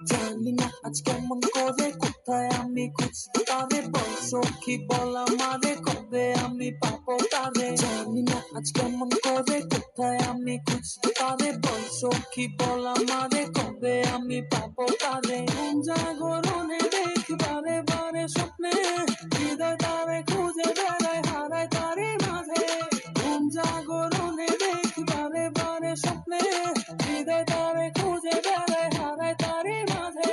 জানি না আজ কেমন করে কোথায় আমি খুঁজতে পারে বল সখী বল আমারে কবে আমি পাবো তারে জানি না আজ কেমন করে কোথায় আমি খুঁজতে পারে বল সখী বল আমারে কবে আমি পাবো তারে ঘুম জাগরণে দেখি বারে বারে স্বপ্নে হৃদয় তারে খুঁজে বেড়ায় হারায় তারই মাঝে ঘুম জাগরণে দেখি বারে বারে স্বপ্নে হৃদয় তারে খুঁজে বেড়ায় হারায় তারই মাঝে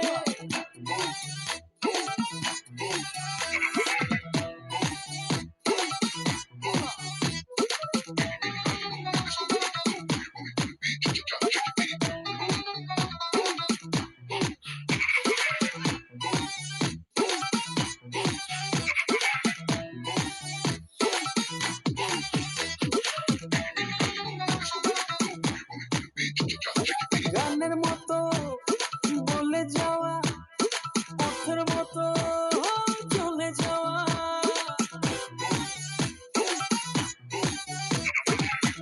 গানের মতো বলে যাওয়া পথের মতো চলে যাওয়া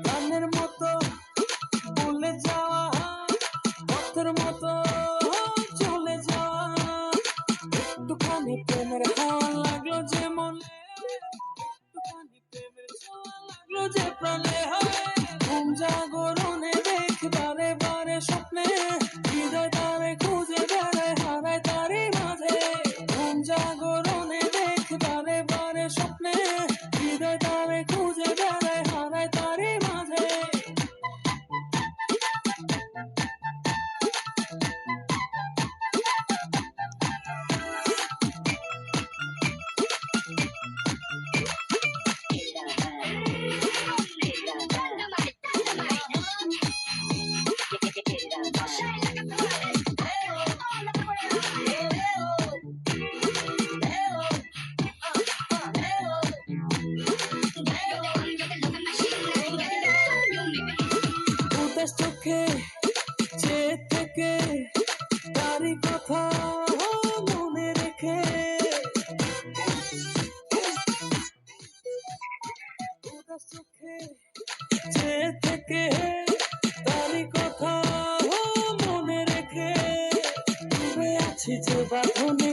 গানের মতো বলে যাওয়া পথের মতো চলে যাওয়া একটুখানি প্রেমের হাওয়া লাগলো যে মনে একটুখানি প্রেমের ছোঁয়া লাগলো যে প্রাণে ঘুম জাগরণে দেখি বারে বারে স্বপ্নে হৃদয় তারে খুঁজে বেড়ায় হারায় তারই মাঝে ঘুম জাগরণে দেখি বারে বারে স্বপ্নে হৃদয় তারে খুঁজে বেড়ায় হারায় তারই মাঝে উদাস চোখে চেয়ে থেকে তারই কথা মনে রেখে উদাস চোখে চেয়ে থেকে তারই কথা মনে রেখে ডুবে আছি যে বাঁধনে